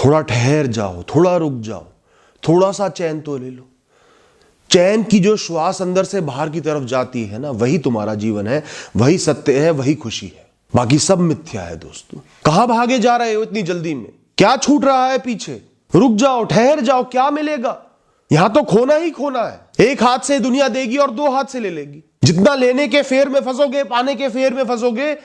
थोड़ा ठहर जाओ, थोड़ा रुक जाओ, थोड़ा सा चैन तो ले लो। चैन की जो श्वास अंदर से बाहर की तरफ जाती है ना, वही तुम्हारा जीवन है, वही सत्य है, वही खुशी है। बाकी सब मिथ्या है दोस्तों। कहां भागे जा रहे हो इतनी जल्दी में? क्या छूट रहा है पीछे? रुक जाओ, ठहर जाओ, क्या मिलेगा? यहां तो खोना ही खोना है। एक हाथ से दुनिया देगी और दो हाथ से ले लेगी। जितना लेने के फेर में फंसोगे, पाने के फेर में फंसोगे,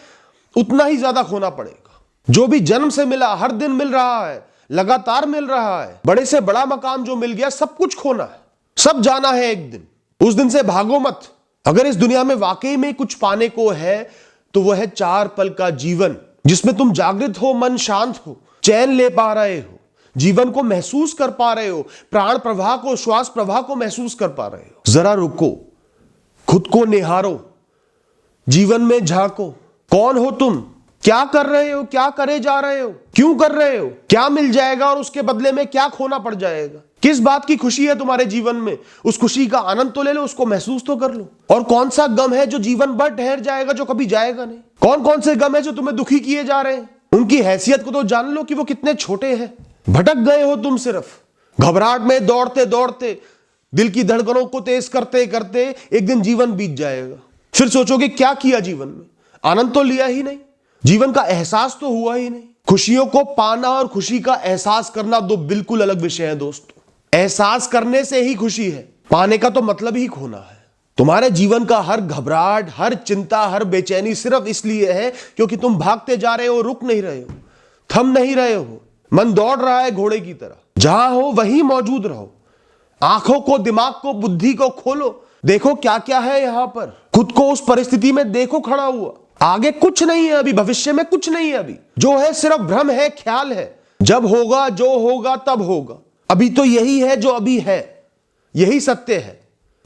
उतना ही ज्यादा खोना पड़ेगा। जो भी जन्म से मिला, हर दिन मिल रहा है, लगातार मिल रहा है, बड़े से बड़ा मकाम जो मिल गया, सब कुछ खोना है, सब जाना है एक दिन। उस दिन से भागो मत। अगर इस दुनिया में वाकई में कुछ पाने को है तो वह है 4 पल का जीवन, जिसमें तुम जागृत हो, मन शांत हो, चैन ले पा रहे हो, जीवन को महसूस कर पा रहे हो, प्राण प्रवाह को, श्वास प्रवाह को महसूस कर पा रहे हो। जरा रुको, खुद को निहारो, जीवन में झांको। कौन हो तुम? क्या कर रहे हो? क्या करे जा रहे हो? क्यों कर रहे हो? क्या मिल जाएगा और उसके बदले में क्या खोना पड़ जाएगा? किस बात की खुशी है तुम्हारे जीवन में? उस खुशी का आनंद तो ले लो, उसको महसूस तो कर लो। और कौन सा गम है जो जीवन भर ठहर जाएगा, जो कभी जाएगा नहीं? कौन कौन से गम है जो तुम्हें दुखी किए जा रहे हैं? उनकी हैसियत को तो जान लो कि वो कितने छोटे हैं। भटक गए हो तुम सिर्फ घबराहट में, दौड़ते दौड़ते, दिल की धड़कनों को तेज करते करते एक दिन जीवन बीत जाएगा। फिर सोचोगे क्या किया जीवन में? आनंद तो लिया ही नहीं, जीवन का एहसास तो हुआ ही नहीं। खुशियों को पाना और खुशी का एहसास करना दो बिल्कुल अलग विषय है दोस्तों। एहसास करने से ही खुशी है, पाने का तो मतलब ही खोना है। तुम्हारे जीवन का हर घबराहट, हर चिंता, हर बेचैनी सिर्फ इसलिए है क्योंकि तुम भागते जा रहे हो, रुक नहीं रहे हो, थम नहीं रहे हो। मन दौड़ रहा है घोड़े की तरह। जहां हो वहीं मौजूद रहो। आंखों को, दिमाग को, बुद्धि को खोलो, देखो क्या क्या है यहां पर। खुद को उस परिस्थिति में देखो खड़ा हुआ। आगे कुछ नहीं है अभी, भविष्य में कुछ नहीं है अभी। जो है सिर्फ भ्रम है, ख्याल है। जब होगा, जो होगा तब होगा। अभी तो यही है जो अभी है, यही सत्य है।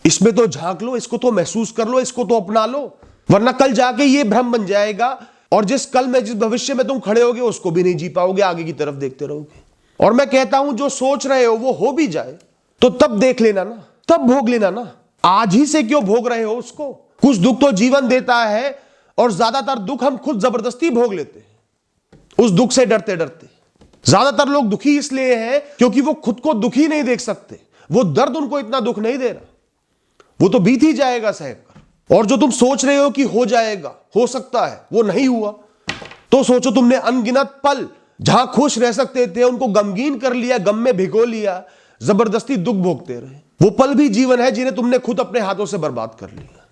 इसमें तो झांक लो, इसको तो महसूस कर लो, इसको तो अपना लो, वरना कल जाके ये भ्रम बन जाएगा और जिस कल में, जिस भविष्य में तुम खड़े होगे उसको भी नहीं जी पाओगे, आगे की तरफ देखते रहोगे। और मैं कहता हूं जो सोच रहे हो वो हो भी जाए तो तब देख लेना ना, तब भोग लेना ना। आज ही से क्यों भोग रहे हो उसको? कुछ दुख तो जीवन देता है और ज्यादातर दुख हम खुद जबरदस्ती भोग लेते हैं, उस दुख से डरते डरते। ज्यादातर लोग दुखी इसलिए हैं क्योंकि वो खुद को दुखी नहीं देख सकते। वो दर्द उनको इतना दुख नहीं दे रहा, वो तो बीत ही जाएगा सहकर। और जो तुम सोच रहे हो कि हो जाएगा, हो सकता है, वो नहीं हुआ, तो सोचो तुमने अनगिनत पल जहां खुश रह सकते थे उनको गमगीन कर लिया, गम में भिगो लिया, जबरदस्ती दुख भोगते रहे। वो पल भी जीवन है जिन्हें तुमने खुद अपने हाथों से बर्बाद कर लिया।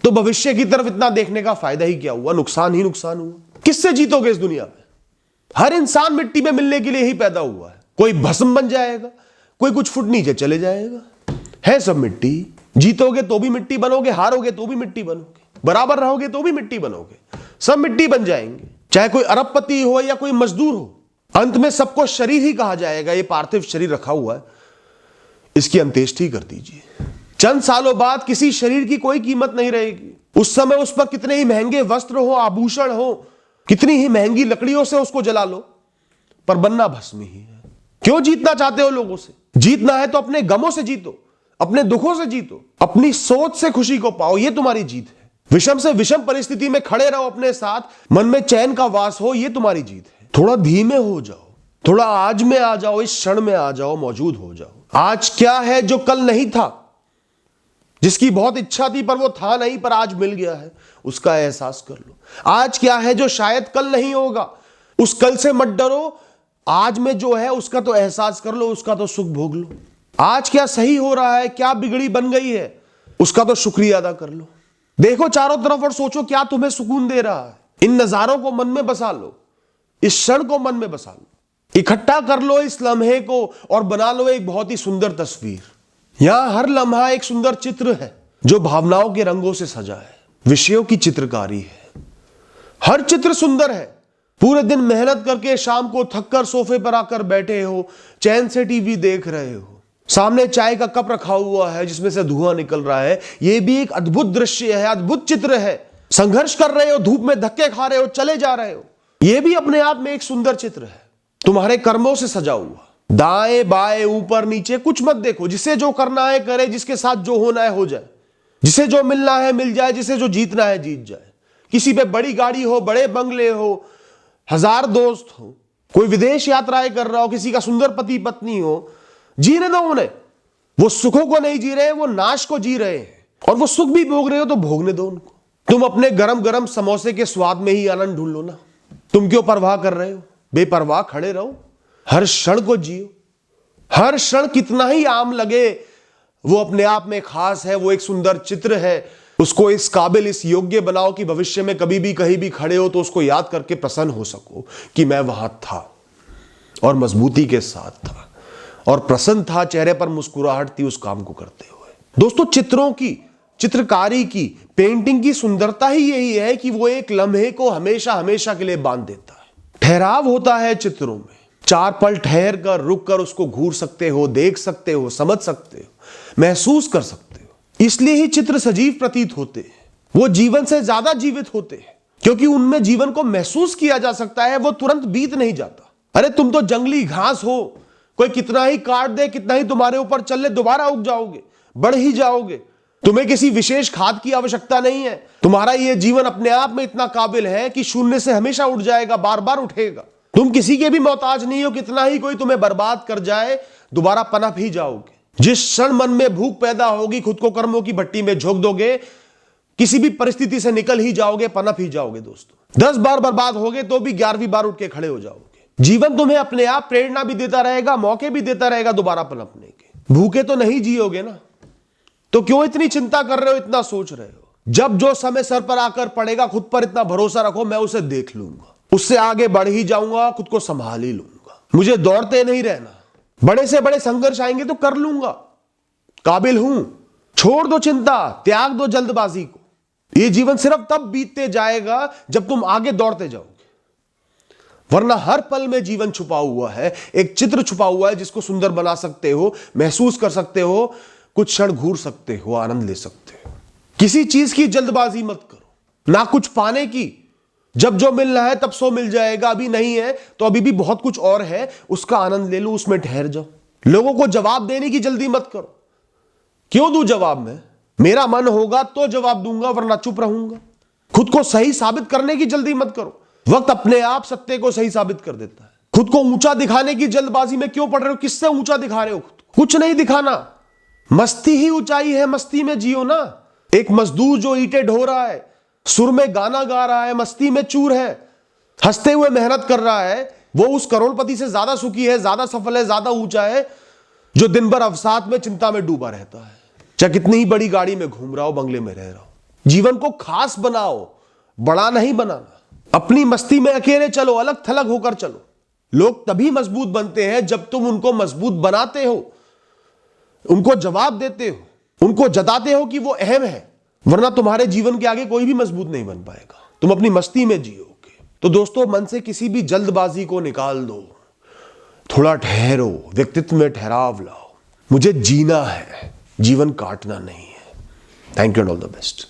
तो भविष्य की तरफ इतना देखने का फायदा ही क्या हुआ? नुकसान ही नुकसान हुआ। किससे जीतोगे इस दुनिया में? हर इंसान मिट्टी में मिलने के लिए ही पैदा हुआ है। कोई भस्म बन जाएगा, कोई कुछ फुट नीचे चले जाएगा, है सब मिट्टी। जीतोगे तो भी मिट्टी बनोगे, हारोगे तो भी मिट्टी बनोगे, बराबर रहोगे तो भी मिट्टी बनोगे, सब मिट्टी बन जाएंगे। चाहे कोई अरबपति हो या कोई मजदूर हो, अंत में सबको शरीर ही कहा जाएगा। ये पार्थिव शरीर रखा हुआ है, इसकी अंत्येष्टि कर दीजिए। चंद सालों बाद किसी शरीर की कोई कीमत नहीं रहेगी। उस समय उस पर कितने ही महंगे वस्त्र हो, आभूषण हो, कितनी ही महंगी लकड़ियों से उसको जला लो, पर बनना भस्म ही है। क्यों जीतना चाहते हो लोगों से? जीतना है तो अपने गमों से जीतो, अपने दुखों से जीतो, अपनी सोच से खुशी को पाओ, ये तुम्हारी जीत है। विषम से विषम परिस्थिति में खड़े रहो अपने साथ, मन में चैन का वास हो, ये तुम्हारी जीत है। थोड़ा धीमे हो जाओ, थोड़ा आज में आ जाओ, इस क्षण में आ जाओ, मौजूद हो जाओ। आज क्या है जो कल नहीं था, जिसकी बहुत इच्छा थी पर वो था नहीं, पर आज मिल गया है, उसका एहसास कर लो। आज क्या है जो शायद कल नहीं होगा, उस कल से मत डरो। आज में जो है उसका तो एहसास कर लो, उसका तो सुख भोग लो। आज क्या सही हो रहा है, क्या बिगड़ी बन गई है, उसका तो शुक्रिया अदा कर लो। देखो चारों तरफ और सोचो क्या तुम्हें सुकून दे रहा है। इन नजारों को मन में बसा लो, इस क्षण को मन में बसा लो, इकट्ठा कर लो इस लम्हे को और बना लो एक बहुत ही सुंदर तस्वीर। यहां हर लम्हा एक सुंदर चित्र है जो भावनाओं के रंगों से सजा है, विषयों की चित्रकारी है। हर चित्र सुंदर है। पूरे दिन मेहनत करके शाम को थककर सोफे पर आकर बैठे हो, चैन से टीवी देख रहे हो, सामने चाय का कप रखा हुआ है जिसमें से धुआं निकल रहा है, यह भी एक अद्भुत दृश्य है, अद्भुत चित्र है। संघर्ष कर रहे हो, धूप में धक्के खा रहे हो, चले जा रहे हो, यह भी अपने आप में एक सुंदर चित्र है, तुम्हारे कर्मों से सजा हुआ। दाएं बाएं ऊपर नीचे कुछ मत देखो, जिसे जो करना है करे, जिसके साथ जो होना है हो जाए, जिसे जो मिलना है मिल जाए, जिसे जो जीतना है जीत जाए। किसी पे बड़ी गाड़ी हो, बड़े बंगले हो, 1000 दोस्त हो, कोई विदेश यात्राएं कर रहा हो, किसी का सुंदर पति पत्नी हो, जीने दो उन्हें। वो सुखों को नहीं जी रहे, वो नाश को जी रहे हैं। और वो सुख भी भोग रहे हो तो भोगने दो उनको। तुम अपने गरम गरम समोसे के स्वाद में ही आनंद ढूंढ लो ना। तुम क्यों परवाह कर रहे हो? बेपरवाह खड़े रहो, हर क्षण को जियो। हर क्षण कितना ही आम लगे, वो अपने आप में खास है, वो एक सुंदर चित्र है। उसको इस काबिल, इस योग्य बनाओ कि भविष्य में कभी भी कहीं भी खड़े हो तो उसको याद करके प्रसन्न हो सको कि मैं वहां था और मजबूती के साथ था और प्रसन्न था, चेहरे पर मुस्कुराहट थी उस काम को करते हुए। दोस्तों, चित्रों की, चित्रकारी की, पेंटिंग की सुंदरता ही यही है कि वो एक लम्हे को हमेशा हमेशा के लिए बांध देता है। ठहराव होता है चित्रों में। 4 पल ठहर कर, रुक कर उसको घूर सकते हो, देख सकते हो, समझ सकते हो, महसूस कर सकते हो। इसलिए ही चित्र सजीव प्रतीत होते हैं। वो जीवन से ज्यादा जीवित होते हैं क्योंकि उनमें जीवन को महसूस किया जा सकता है, वो तुरंत बीत नहीं जाता। अरे तुम तो जंगली घास हो, कोई कितना ही काट दे, कितना ही तुम्हारे ऊपर चल ले, दोबारा उग जाओगे, बढ़ ही जाओगे। तुम्हें किसी विशेष खाद की आवश्यकता नहीं है। तुम्हारा यह जीवन अपने आप में इतना काबिल है कि शून्य से हमेशा उठ जाएगा, बार बार उठेगा। तुम किसी के भी मोहताज नहीं हो, कितना ही कोई तुम्हें बर्बाद कर जाए, दोबारा पनप ही जाओगे। जिस क्षण मन में भूख पैदा होगी, खुद को कर्मों की भट्टी में झोंक दोगे, किसी भी परिस्थिति से निकल ही जाओगे, पनप ही जाओगे। दोस्तों, 10 बार बर्बाद होगे तो भी 11वीं बार उठ के खड़े हो जाओगे। जीवन तुम्हें अपने आप प्रेरणा भी देता रहेगा, मौके भी देता रहेगा दोबारा पनपने के। भूखे तो नहीं जियोगे ना, तो क्यों इतनी चिंता कर रहे हो, इतना सोच रहे हो? जब जो समय सर पर आकर पड़ेगा, खुद पर इतना भरोसा रखो, मैं उसे देख लूंगा, उससे आगे बढ़ ही जाऊंगा, खुद को संभाल ही लूंगा। मुझे दौड़ते नहीं रहना, बड़े से बड़े संघर्ष आएंगे तो कर लूंगा, काबिल हूं। छोड़ दो चिंता, त्याग दो जल्दबाजी को। यह जीवन सिर्फ तब बीतते जाएगा जब तुम आगे दौड़ते जाओगे, वरना हर पल में जीवन छुपा हुआ है, एक चित्र छुपा हुआ है जिसको सुंदर बना सकते हो, महसूस कर सकते हो, कुछ क्षण घूर सकते हो, आनंद ले सकते हो। किसी चीज की जल्दबाजी मत करो, ना कुछ पाने की। जब जो मिलना है तब सो मिल जाएगा, अभी नहीं है तो अभी भी बहुत कुछ और है, उसका आनंद ले लो, उसमें ठहर जाओ। लोगों को जवाब देने की जल्दी मत करो। क्यों दूं जवाब में? मेरा मन होगा तो जवाब दूंगा, वरना चुप रहूंगा। खुद को सही साबित करने की जल्दी मत करो, वक्त अपने आप सत्य को सही साबित कर देता है। खुद को ऊंचा दिखाने की जल्दबाजी में क्यों पड़ रहे हो? किससे ऊंचा दिखा रहे हो? कुछ नहीं दिखाना, मस्ती ही ऊंचाई है, मस्ती में जियो ना। एक मजदूर जो ईंटें ढो रहा है, सुर में गाना गा रहा है, मस्ती में चूर है, हंसते हुए मेहनत कर रहा है, वो उस करोड़पति से ज्यादा सुखी है, ज्यादा सफल है, ज्यादा ऊंचा है, जो दिन भर अवसाद में, चिंता में डूबा रहता है। चाहे कितनी ही बड़ी गाड़ी में घूम रहा हो, बंगले में रह रहा हो। जीवन को खास बनाओ, बड़ा नहीं बनाना। अपनी मस्ती में अकेले चलो, अलग थलग होकर चलो। लोग तभी मजबूत बनते हैं जब तुम उनको मजबूत बनाते हो, उनको जवाब देते हो, उनको जताते हो कि वो अहम है, वरना तुम्हारे जीवन के आगे कोई भी मजबूत नहीं बन पाएगा। तुम अपनी मस्ती में जियोगे। तो दोस्तों, मन से किसी भी जल्दबाजी को निकाल दो, थोड़ा ठहरो, व्यक्तित्व में ठहराव लाओ। मुझे जीना है, जीवन काटना नहीं है। Thank you and all the best.